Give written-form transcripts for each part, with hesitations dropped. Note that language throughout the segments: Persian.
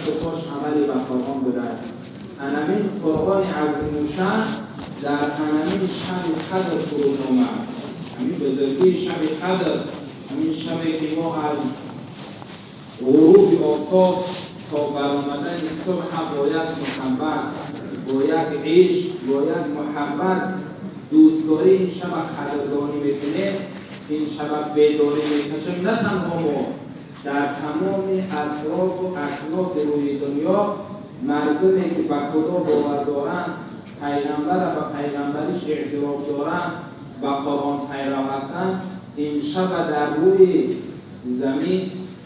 پاش عملی به قرآن بدهد. انمین قرآن عظیم شان در انمین شب قدر فرود آمد. همین بزرگی شب قدر، همین شبی که ما از غروب آفتاب تا برآمدن صبح با یک محبت، با یک عشق، با یک محبت دوستداری این شب قدردانی میکنه، این شب بیداری میکشیم. نه تنها ما، در تمام اطراف و اکناف روی دنیا مردمی که به خدا باور دارند، پیغمبر و پیغمبریش اعتراف دارند، به قرآن پیرو هستند، این شب در روی زمین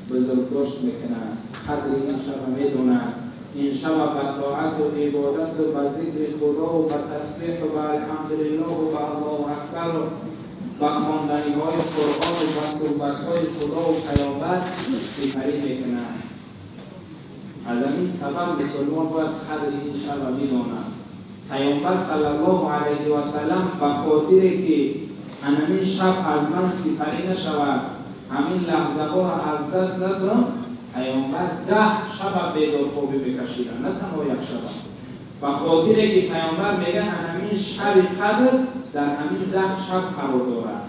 بزرگداشت میکنند، قدر این شب میدونند. این شب به طاعت و عبادت و به ذکر خدا و به تسبیح و به الحمدلله و به الله اکبر و به خواندنی های قرآن و به صحبت های خدا و پیامبر سپری میکنند. از این سبب مسلمان باید قدر این شب میداند. پیامبر صلی الله علیه و سلم به خاطری که همین شب از من سپری نشود، همین لحظه ها را از دست ندم، پیامبر 10 شب بیدار خوابی بکشیدن، نه تنها یک شب. به خاطری که پیامبر میگه همین شب قدر در همین 10 شب قرار دارد.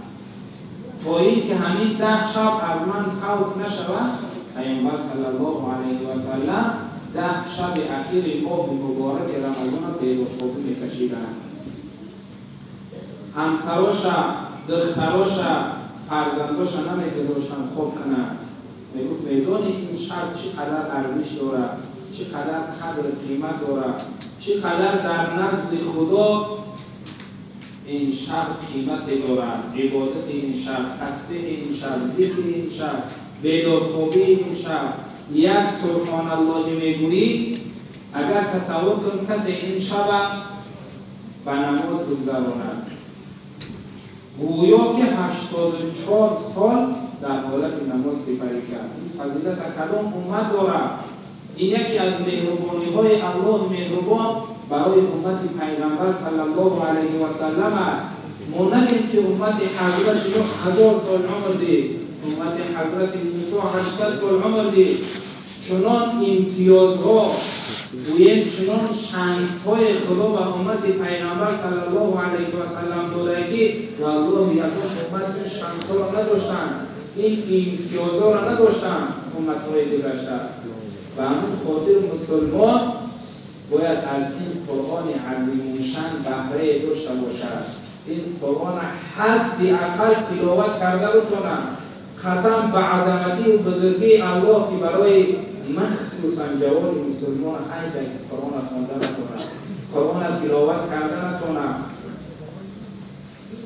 تا اینکه همین 10 شب از من فوت نشود، پیامبر صلی الله علیه و سلم 10 شب اخیر ماه مبارک رمضان بیدار خوابی میکشیدند. همسراشا، دختراشا، فرزنداشا نمیگذاشتن خواب کنند. میگفت میدانی این شب چقدر ارزش دارد، چقدر قدر قیمت دارد، چقدر در نزد خدا این شب قیمت دارد. عبادت این شب، تسبیح این شب، ذکر این شب، بیدارخوابی این شب، یک سبحان الله میگویی، اگر تصور کن کسی این شب به نماز بگذراند، گویا که 84 سال در حالت نماز سپری کرد. این فضیلت کدام امت دارد؟ این یکی از مهربانی های الله مهربان برای امت پیغمبر صلی الله علیه و سلم است. ما نگیم که امت حضرت نوح 1000 سال عمر دید، امت حضرت موسی 800 سال عمر دید. چنان امتیازها گوییم چنان شانس‌های خدا و امت پیغمبر صلی الله علیه و سلم داره که والله یکان امت شانس‌ها را نداشتند، این امتیازها را نداشتند امت‌های گذشته. و همون خاطر مسلمان باید از این قرآن عظیم شان بهره داشته باشد. این قرآن حدی اقل تلاوت کرده بتونه. قسم به عظمتی و بزرگی الله که برای مخصوصا جوان مسلمان خیلی قرآن خوانده نتونه، قرآن تلاوت کرده نتونه.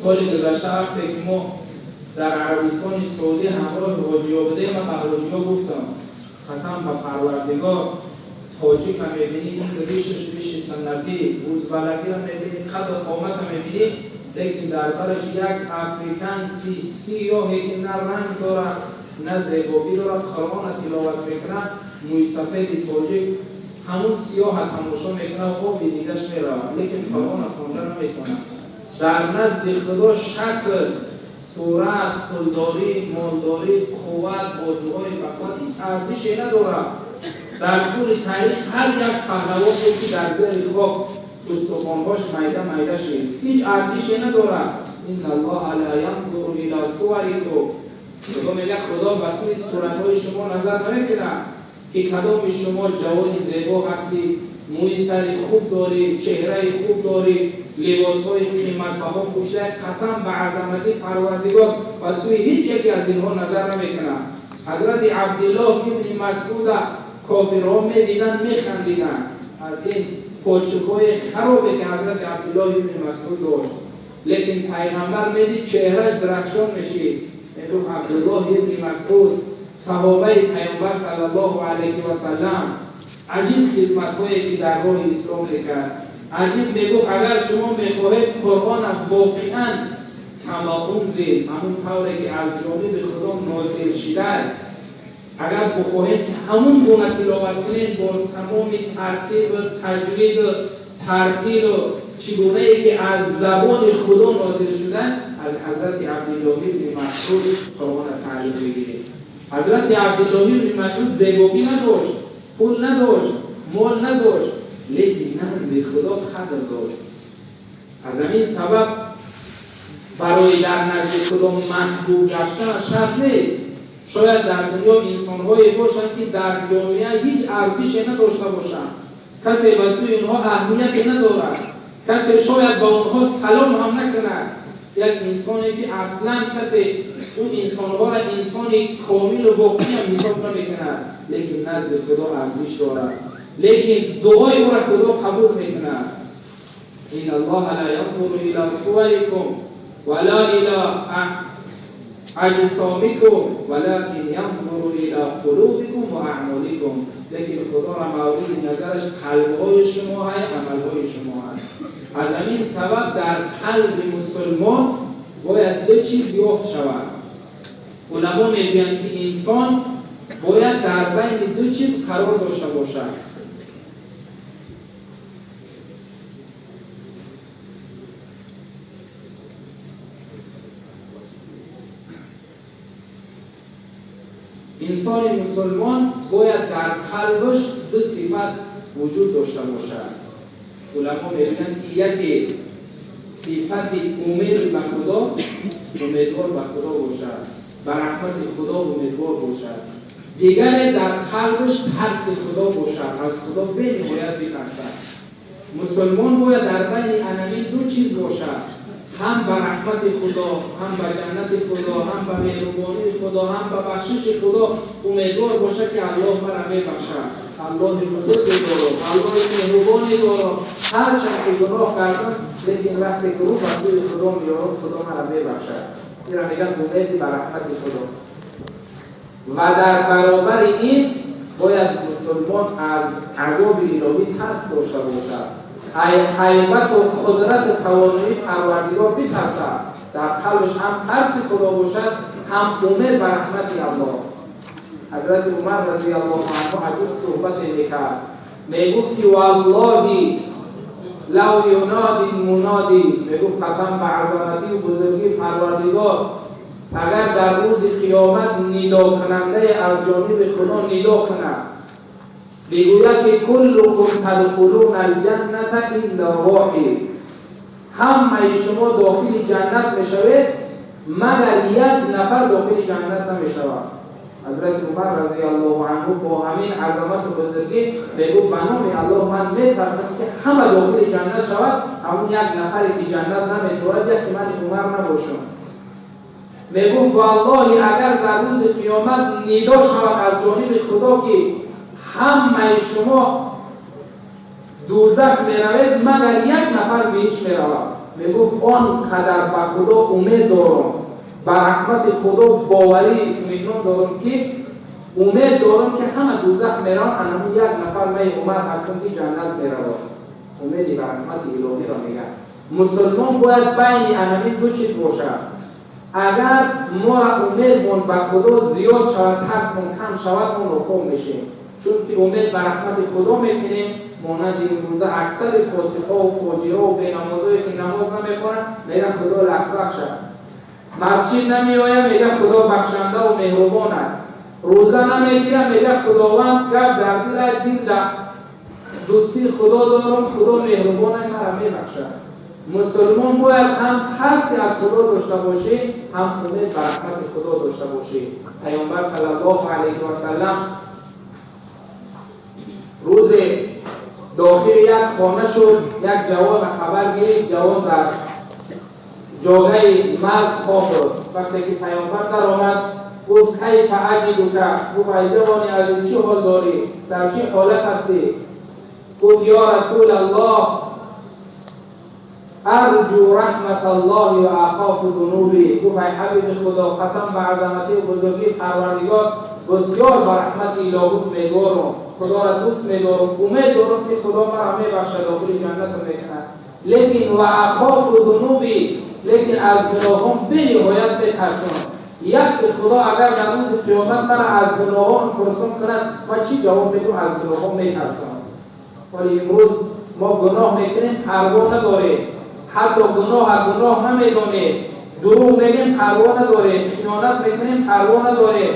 سال گذشته وقتی که ما در عربستان سعودی همراه حاجی‌ها بودیم، من به حاجی‌ها گفتم قسم به پروردگار تاجیک هم می‌بینی، این ریشش ریش سنتی، روزبلگی هم می‌بینی، قد و قامت هم می‌بینی، لیکن در برش یک افریکن سیاهی که نه رنگ داره نه زیبایی داره، قرآن تلاوت میکنه، موی سفید تاجیک همون سیاه تماشا میکنه و خوب دیدش میره، لیکن قرآن خوانده نمیکنه. در نزد خدا شکل، صورت، پولداری، مالداری، قوت، بازوهای بقوت هیچ ارزشی نداره. در طول تاریخ هر یک پهلوانی که در زیر خاک استخوان‌هاش میده شد، هیچ ارزشی نداره. این الله لا ينظر الى صورکم، خدا میگه خدا به سوی صورت‌های شما نظر نمیکنه که کدام شما جوانی زیبا هستی، موی سری خوب داری، چهره خوب داری، لباس‌های قیمت‌بها پوشیده. قسم به عظمت پروردگار به سوی هیچ یکی از اینها نظر نمیکنه. حضرت عبدالله ابن مسعود کافرها میدیدن میخندیدن از این پاچک‌های خرابی که حضرت عبدالله ابن مسعود داشت، لیکن پیغمبر میدید چهرهش درخشان میشید. میگفت عبدالله ابن مسعود صحابه پیامبر صلی الله علیه و سلم عجیب خدمت‌هایی که در راه اسلام میکرد. عجیب میگفت اگر شما میخواهید قرآن واقعاً کما انزل، همون طوری که از جانب خدا نازل شده، اگر بخواهید که همون گونه تلاوت کنید با تمام ترتیب و تجوید و ترتیل و چگونه ای که از زبان خدا نازل شده، از حضرت عبدالله بن مسعود قرآن تعلیم بگیرید. حضرت عبدالله بن مسعود زیبایی نداشت، پول نداشت، مال نداشت، لیکن نزد خدا قدر داشت. از همین سبب برای در نزد خدا محبوب گشتن شرط نیست. شاید در دنیا انسان‌هایی باشند که در جامعه هیچ ارزشی نداشته باشند، کسی واسه اینها اهمیتی ندارد، کسی شاید با اونها سلام هم نکند. یک انسانی که اصلا کسی اون انسان‌ها را انسان کامل و واقعی هم حساب نمی‌کند، لیکن نزد خدا ارزش دارد، لیکن دعای او را خدا قبول می‌کند. این الله لا ينظر الى صوركم ولا الى اجسامكم ولكن ينظر الى قلوبكم واعمالكم. لیکن خدا را مورد نظرش قلب‌های شما و عمل‌های شما است. از همین سبب در قلب مسلمان باید دو چیز یافت شود. علما میگویند که انسان باید در بین دو چیز قرار داشته باشد. انسان مسلمان باید در قلبش دو صفت وجود داشته باشد. علما میگویند که یکی صفت امید به خدا، امیدوار به خدا باشد، به رحمت خدا امیدوار باشد. دیگر در قلبش ترس خدا باشد، از خدا باید بترسد. مسلمان باید در بین همین دو چیز باشد، هم به رحمت خدا، هم به جنت خدا، هم به مهربانی خدا، هم به بخشش خدا امیدوار باشد که الله مرا میبخشد، الله بزرگ دارم، الله مهربانی دارم، هر چند که گناه کردم لیکن وقتی که رو به سوی خدا میارم خدا مرا میبخشد. این را میگن امید به رحمت خدا. و در برابر این باید مسلمان از عذاب الهی ترس داشته باشد، حیبت و قدرت توانایی پروردگار بترسد، در قلبش هم ترس خدا باشد، هم امید به رحمت الله. حضرت عمر رضی الله عنه از این صحبت میکرد، میگفت که والله لو ینادی منادی، میگفت قسم به عظمتی و بزرگی پروردگار، اگر در روز قیامت ندا کننده از جانب خدا ندا کند بگوید که کلکم تدخلون الجنة الا واحد، همه شما داخل جنت میشوید مگر یک نفر داخل جنت نمیشود. حضرت عمر رضی الله عنه با همین عظمت و بزرگی میگفت به نام الله من میترسم که همه داخل جنت شود، همون یک نفری که جنت نمیشود که من عمر نباشم. میگفت والله اگر در روز قیامت ندا شود از جانب خدا که همه شما دوزخ میروید مگر یک نفر بهش میرود، میگفت آنقدر به خدا امید دارم، به رحمت خدا باوری اطمینان دارم که امید دارم که همه دوزخ میرن، همون یک نفر من عمر هستم که جنت میرود. امید به رحمت الهی را میگن. مسلمان باید بین همین دو چیز باشد. اگر ما امیدمون به خدا زیاد شود، ترسمون کم شود، ما ناکام میشیم، چون که امید به رحمت خدا میکنیم. مانند این روزه اکثر فاسق‌ها و فاجرها و بینمازهایی که نماز نمیخوانند میگن خدا لطف شد، مسجد نمیآید میگه خدا بخشنده و مهربان است، روزه نمیگیره میگه خداوند گفت در دل دوستی خدا دارم، خدا مهربان است مرا میبخشد. مسلمان باید هم ترسی از خدا داشته باشه، هم امید به رحمت خدا داشته باشه. پیامبر صلی الله علیه و سلم روز داخل یک خانه شد، یک جوان خبر گرفت، جوان در جاگه مرد خواب شد. وقتی که پیامبر در آمد گفت کیف اجدک، گفت ای جوانی از چه حال داری، در چه حالت هستی؟ گفت یا رسول الله ارجو رحمت الله و اخاف ذنوبی، گفت ای حبیب خدا قسم به عظمتی و بزرگی پروردگار بسیار به رحمت الهی می‌گویم، خدا را دوست می‌دارم، امید دارم که خدا مرا میبخشد، داخل جنت میکند، لیکن و اخاف ذنوبی، لیکن از گناهان بنهایت میترسم. یک خدا اگر در روز قیامت مرا از گناهان پرسان کند، من چی جواب میدم؟ از گناهان میترسم. ولی امروز ما گناه میکنیم پروا نداریم، حتی گناه نمیدانیم، دروغ میگیم پروا نداریم، خیانت میکنیم پروا نداریم،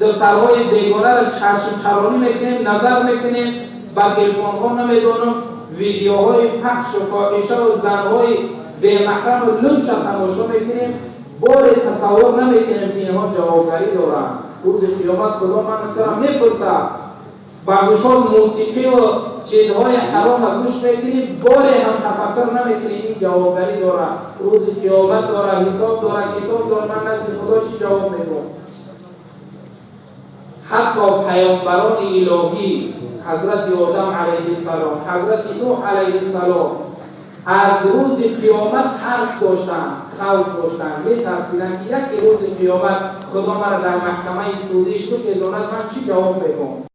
دفترهای بیگانه را چشم چرانی میکنیم، نظر میکنیم، با تلفن ها نمیدونم ویدیوهای پخش و فاحشه و زنهای بی‌محرم و لنچ تماشا میکنیم، بار تصور نمیکنیم که اینها جوابداری دارند. روز قیامت خدا من کرا میپرسه، با گوشات موسیقی و چیزهای حرام گوش میکنیم، بار هم تفکر نمیکنیم این جوابداری دارد، روز قیامت دارد، حساب دارد، کتاب دارد، من نزد خدا چی جواب میدم؟ حتی پیامبران الهی حضرت آدم علیه السلام، حضرت نوح علیه السلام از روز قیامت ترس داشتند، خوف داشتند، می‌ترسیدند که یک روز قیامت خدا مرا در محکمه سعودی شد که من چی جواب میدم؟